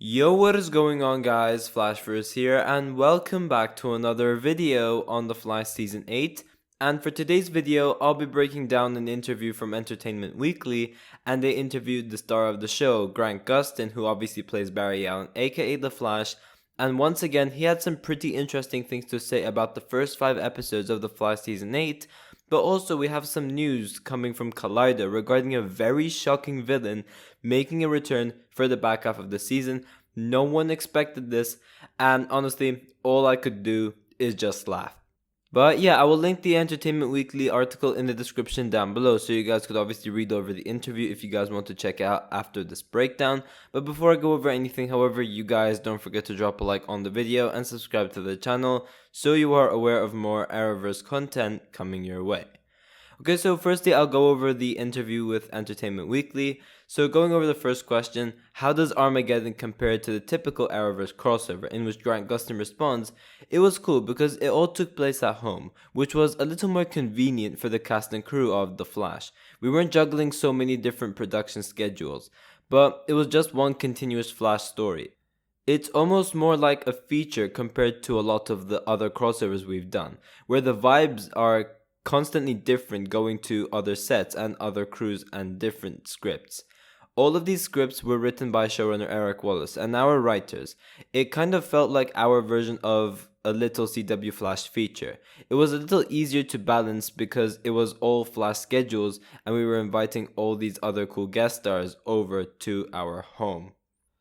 Yo, what is going on, guys? Flashverse here, and welcome back to another video on The Flash Season 8. And for today's video, I'll be breaking down an interview from Entertainment Weekly, and they interviewed the star of the show, Grant Gustin, who obviously plays Barry Allen, aka The Flash. And once again, he had some pretty interesting things to say about the first 5 episodes of The Flash Season 8, but also we have some news coming from Collider regarding a very shocking villain making a return for the back half of the season. No one expected this, and honestly, all I could do is just laugh. But yeah, I will link the Entertainment Weekly article in the description down below, so you guys could obviously read over the interview if you guys want to check it out after this breakdown. But before I go over anything, however, you guys don't forget to drop a like on the video and subscribe to the channel so you are aware of more Arrowverse content coming your way. Okay, so firstly, I'll go over the interview with Entertainment Weekly. So going over the first question, how does Armageddon compare to the typical Arrowverse crossover, in which Grant Gustin responds, it was cool because it all took place at home, which was a little more convenient for the cast and crew of The Flash. We weren't juggling so many different production schedules, but it was just one continuous Flash story. It's almost more like a feature compared to a lot of the other crossovers we've done, where the vibes are constantly different going to other sets and other crews and different scripts. All of these scripts were written by showrunner Eric Wallace and our writers. It kind of felt like our version of a little CW Flash feature. It was a little easier to balance because it was all Flash schedules and we were inviting all these other cool guest stars over to our home.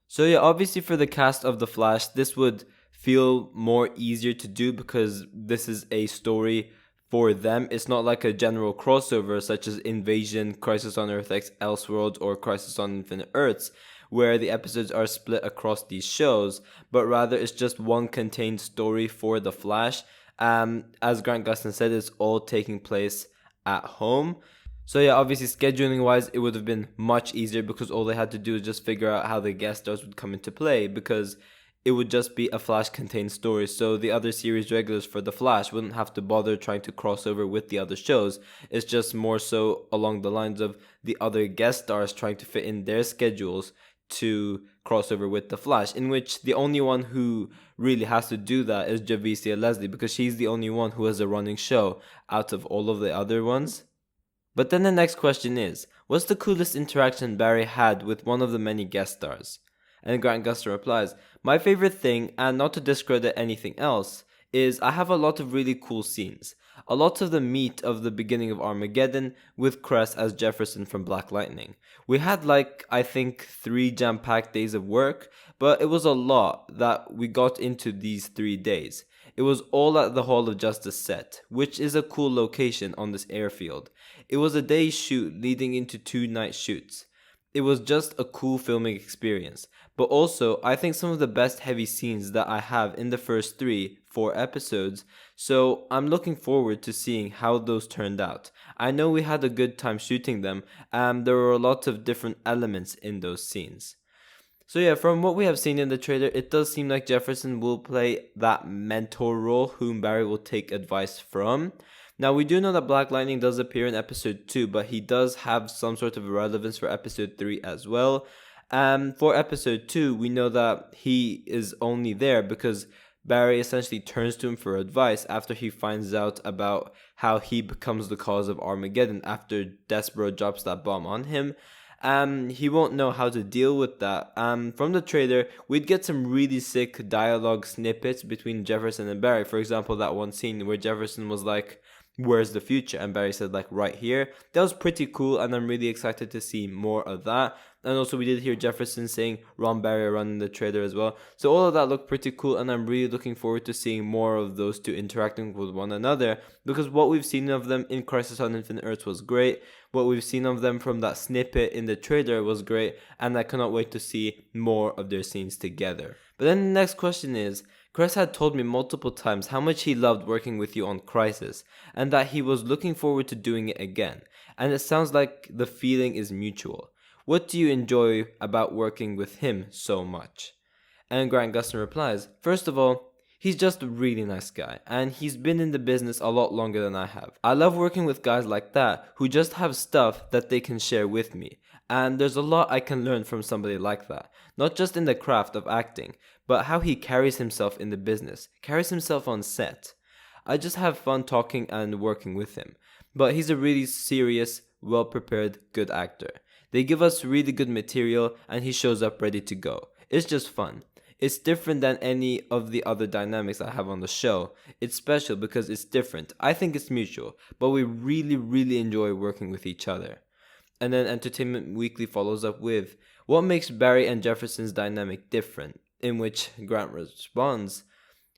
So yeah, obviously for the cast of The Flash, this would feel more easier to do because this is a story for them. It's not like a general crossover such as Invasion, Crisis on Earth X Elseworlds, or Crisis on Infinite Earths, where the episodes are split across these shows, but rather it's just one contained story for The Flash. As Grant Gustin said, it's all taking place at home. So yeah, obviously scheduling wise, it would have been much easier because all they had to do is just figure out how the guest stars would come into play, because it would just be a Flash contained story, so the other series regulars for The Flash wouldn't have to bother trying to cross over with the other shows. It's just more so along the lines of the other guest stars trying to fit in their schedules to cross over with The Flash, in which the only one who really has to do that is Javicia Leslie, because she's the only one who has a running show out of all of the other ones. But then the next question is, what's the coolest interaction Barry had with one of the many guest stars? And Grant Gustin replies, my favorite thing, and not to discredit anything else, is I have a lot of really cool scenes. A lot of the meat of the beginning of Armageddon with Cress as Jefferson from Black Lightning. We had I think 3 jam-packed days of work, but it was a lot that we got into these 3 days. It was all at the Hall of Justice set, which is a cool location on this airfield. It was a day shoot leading into 2 night shoots. It was just a cool filming experience. But also, I think some of the best heavy scenes that I have in the first 3-4 episodes, so I'm looking forward to seeing how those turned out. I know we had a good time shooting them, and there were a lot of different elements in those scenes. So yeah, from what we have seen in the trailer, it does seem like Jefferson will play that mentor role whom Barry will take advice from. Now, we do know that Black Lightning does appear in episode 2, but he does have some sort of relevance for episode 3 as well. For episode 2, we know that he is only there because Barry essentially turns to him for advice after he finds out about how he becomes the cause of Armageddon after Despero drops that bomb on him. He won't know how to deal with that. From the trailer, we'd get some really sick dialogue snippets between Jefferson and Barry. For example, that one scene where Jefferson was like, where's the future? And Barry said right here. That was pretty cool, and I'm really excited to see more of that. And also we did hear Jefferson saying Ron Barry run in the trailer as well. So all of that looked pretty cool, and I'm really looking forward to seeing more of those two interacting with one another, because what we've seen of them in Crisis on Infinite Earths was great. What we've seen of them from that snippet in the trailer was great, and I cannot wait to see more of their scenes together. But then the next question is, Chris had told me multiple times how much he loved working with you on Crisis, and that he was looking forward to doing it again, and it sounds like the feeling is mutual. What do you enjoy about working with him so much? And Grant Gustin replies, first of all, He's just a really nice guy, and he's been in the business a lot longer than I have. I love working with guys like that who just have stuff that they can share with me, and there's a lot I can learn from somebody like that. Not just in the craft of acting, but how he carries himself in the business, carries himself on set. I just have fun talking and working with him. But he's a really serious, well-prepared, good actor. They give us really good material and he shows up ready to go. It's just fun. It's different than any of the other dynamics I have on the show. It's special because it's different. I think it's mutual, but we really enjoy working with each other. And then Entertainment Weekly follows up with, what makes Barry and Jefferson's dynamic different? In which Grant responds,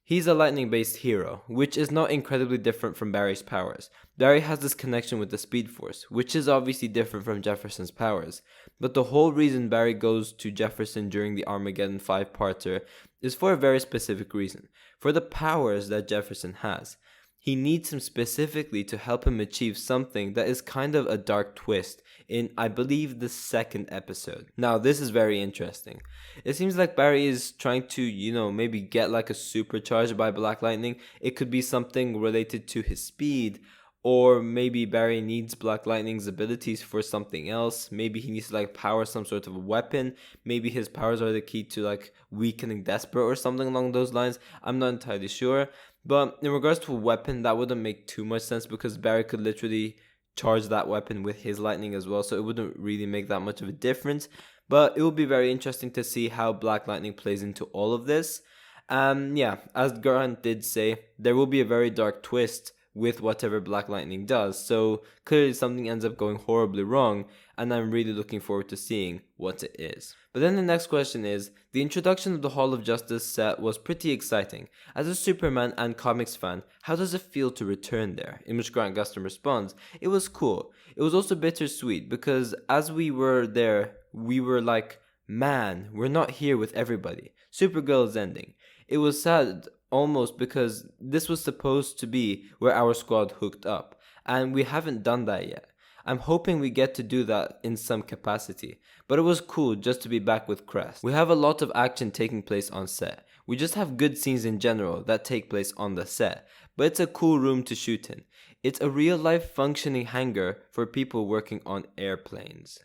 he's a lightning-based hero, which is not incredibly different from Barry's powers. Barry has this connection with the Speed Force, which is obviously different from Jefferson's powers. But the whole reason Barry goes to Jefferson during the Armageddon 5-parter is for a very specific reason. For the powers that Jefferson has. He needs him specifically to help him achieve something that is kind of a dark twist in, I believe, the second episode. Now, this is very interesting. It seems like Barry is trying to, maybe get like a supercharge by Black Lightning. It could be something related to his speed, or maybe Barry needs Black Lightning's abilities for something else. Maybe he needs to power some sort of a weapon. Maybe his powers are the key to weakening Despero or something along those lines. I'm not entirely sure. But in regards to a weapon, that wouldn't make too much sense because Barry could literally charge that weapon with his lightning as well. So it wouldn't really make that much of a difference. But it will be very interesting to see how Black Lightning plays into all of this. As Grant did say, there will be a very dark twist with whatever Black Lightning does. So clearly something ends up going horribly wrong, and I'm really looking forward to seeing what it is. But then the next question is, the introduction of the Hall of Justice set was pretty exciting. As a Superman and comics fan, how does it feel to return there? In which Grant Gustin responds, it was cool. It was also bittersweet because as we were there, we were like, man, we're not here with everybody. Supergirl is ending. It was sad almost because this was supposed to be where our squad hooked up, and we haven't done that yet. I'm hoping we get to do that in some capacity, but it was cool just to be back with Crest. We have a lot of action taking place on set. We just have good scenes in general that take place on the set, but it's a cool room to shoot in. It's a real life functioning hangar for people working on airplanes.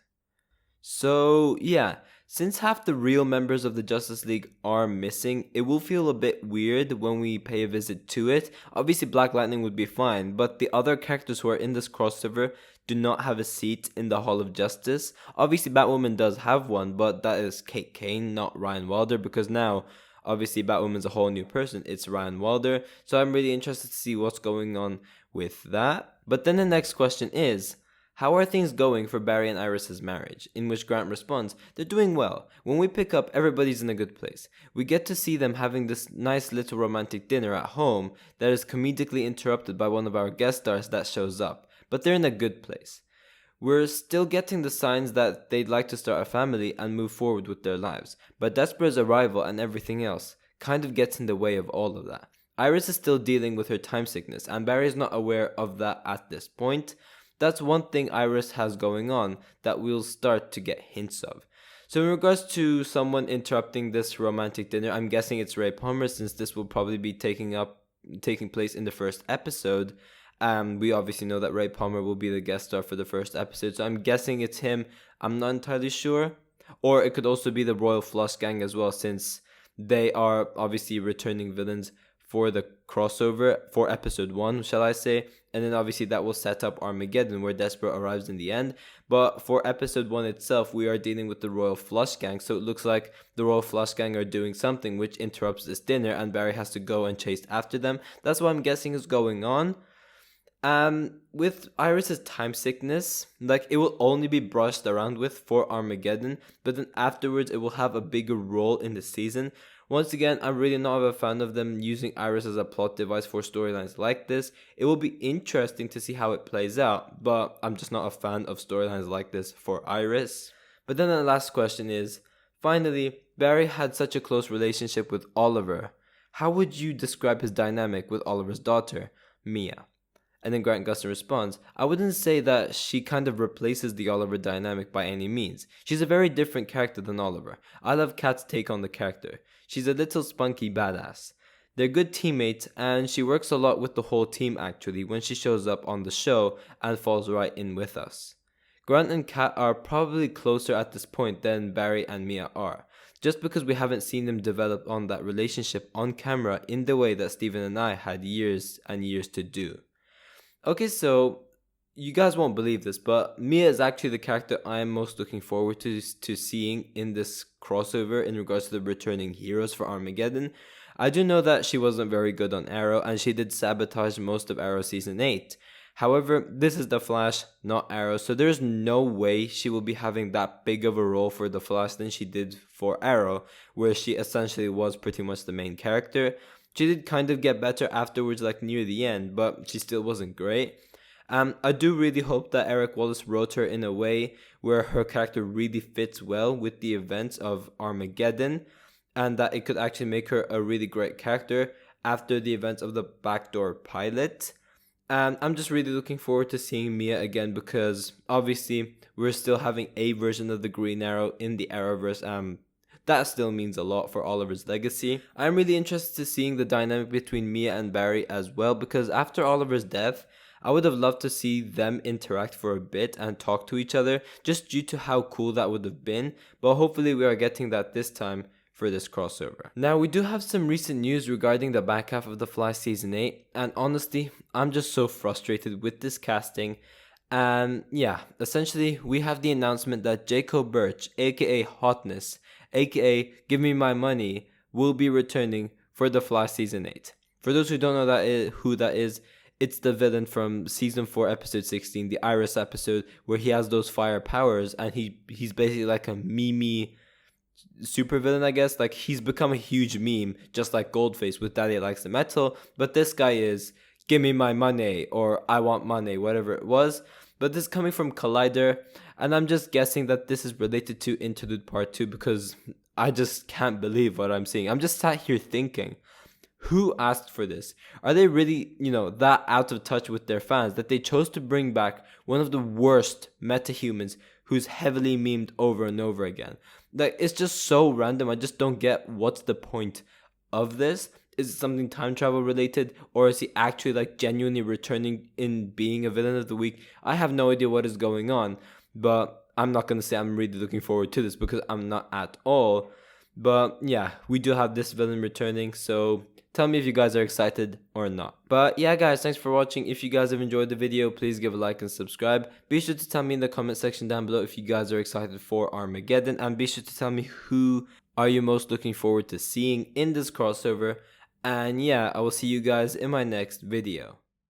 So yeah, since half the real members of the Justice League are missing, it will feel a bit weird when we pay a visit to it. Obviously Black Lightning would be fine, but the other characters who are in this crossover do not have a seat in the Hall of Justice. Obviously Batwoman does have one, but that is Kate Kane, not Ryan Wilder, because now obviously Batwoman's a whole new person. It's Ryan Wilder, so I'm really interested to see what's going on with that. But then the next question is, how are things going for Barry and Iris's marriage? In which Grant responds, they're doing well. When we pick up, everybody's in a good place. We get to see them having this nice little romantic dinner at home that is comedically interrupted by one of our guest stars that shows up. But they're in a good place. We're still getting the signs that they'd like to start a family and move forward with their lives. But Despero's arrival and everything else kind of gets in the way of all of that. Iris is still dealing with her time sickness, and Barry is not aware of that at this point. That's one thing Iris has going on that we'll start to get hints of. So in regards to someone interrupting this romantic dinner, I'm guessing it's Ray Palmer, since this will probably be taking place in the first episode. We obviously know that Ray Palmer will be the guest star for the first episode, so I'm guessing it's him. I'm not entirely sure. Or it could also be the Royal Flush Gang as well, since they are obviously returning villains for the crossover for episode 1, shall I say. And then obviously that will set up Armageddon, where Despero arrives in the end. But for episode 1 itself, we are dealing with the Royal Flush Gang. So it looks like the Royal Flush Gang are doing something which interrupts this dinner, and Barry has to go and chase after them. That's what I'm guessing is going on. With Iris's time sickness, it will only be brushed around with for Armageddon, but then afterwards it will have a bigger role in the season. Once again, I'm really not a fan of them using Iris as a plot device for storylines like this. It will be interesting to see how it plays out, but I'm just not a fan of storylines like this for Iris. But then the last question is, finally, Barry had such a close relationship with Oliver. How would you describe his dynamic with Oliver's daughter, Mia? And then Grant Gustin responds, I wouldn't say that she kind of replaces the Oliver dynamic by any means. She's a very different character than Oliver. I love Kat's take on the character. She's a little spunky badass. They're good teammates, and she works a lot with the whole team actually when she shows up on the show and falls right in with us. Grant and Kat are probably closer at this point than Barry and Mia are, just because we haven't seen them develop on that relationship on camera in the way that Steven and I had years and years to do. Okay, so you guys won't believe this, but Mia is actually the character I am most looking forward to seeing in this crossover in regards to the returning heroes for Armageddon. I do know that she wasn't very good on Arrow, and she did sabotage most of Arrow Season 8. However, this is The Flash, not Arrow, so there's no way she will be having that big of a role for The Flash than she did for Arrow, where she essentially was pretty much the main character. She did kind of get better afterwards, like near the end, but she still wasn't great. I do really hope that Eric Wallace wrote her in a way where her character really fits well with the events of Armageddon, and that it could actually make her a really great character after the events of the Backdoor pilot. And I'm just really looking forward to seeing Mia again, because obviously we're still having a version of the Green Arrow in the Arrowverse. That still means a lot for Oliver's legacy. I'm really interested to seeing the dynamic between Mia and Barry as well, because after Oliver's death, I would have loved to see them interact for a bit and talk to each other, just due to how cool that would have been, but hopefully we are getting that this time for this crossover. Now, we do have some recent news regarding the back half of The Flash Season 8, and honestly, I'm just so frustrated with this casting. And yeah, essentially, we have the announcement that Jacob Birch, aka Hotness, aka Give Me My Money, will be returning for The Flash Season 8. For those who don't know who that is, it's the villain from Season 4, Episode 16, the Iris episode, where he has those fire powers, and he's basically like a meme super villain, I guess. Like, he's become a huge meme, just like Goldface with Daddy Likes the Metal, but this guy is Give Me My Money, or I Want Money, whatever it was. But this is coming from Collider, and I'm just guessing that this is related to Interlude Part 2, because I just can't believe what I'm seeing. I'm just sat here thinking, who asked for this? Are they really, that out of touch with their fans that they chose to bring back one of the worst metahumans who's heavily memed over and over again? Like, it's just so random. I just don't get what's the point of this. Is it something time travel related, or is he actually like genuinely returning in being a villain of the week? I have no idea what is going on, but I'm not going to say I'm really looking forward to this, because I'm not at all. But yeah, we do have this villain returning, so tell me if you guys are excited or not. But yeah, guys, thanks for watching. If you guys have enjoyed the video, please give a like and subscribe. Be sure to tell me in the comment section down below if you guys are excited for Armageddon, and be sure to tell me who are you most looking forward to seeing in this crossover. And yeah, I will see you guys in my next video.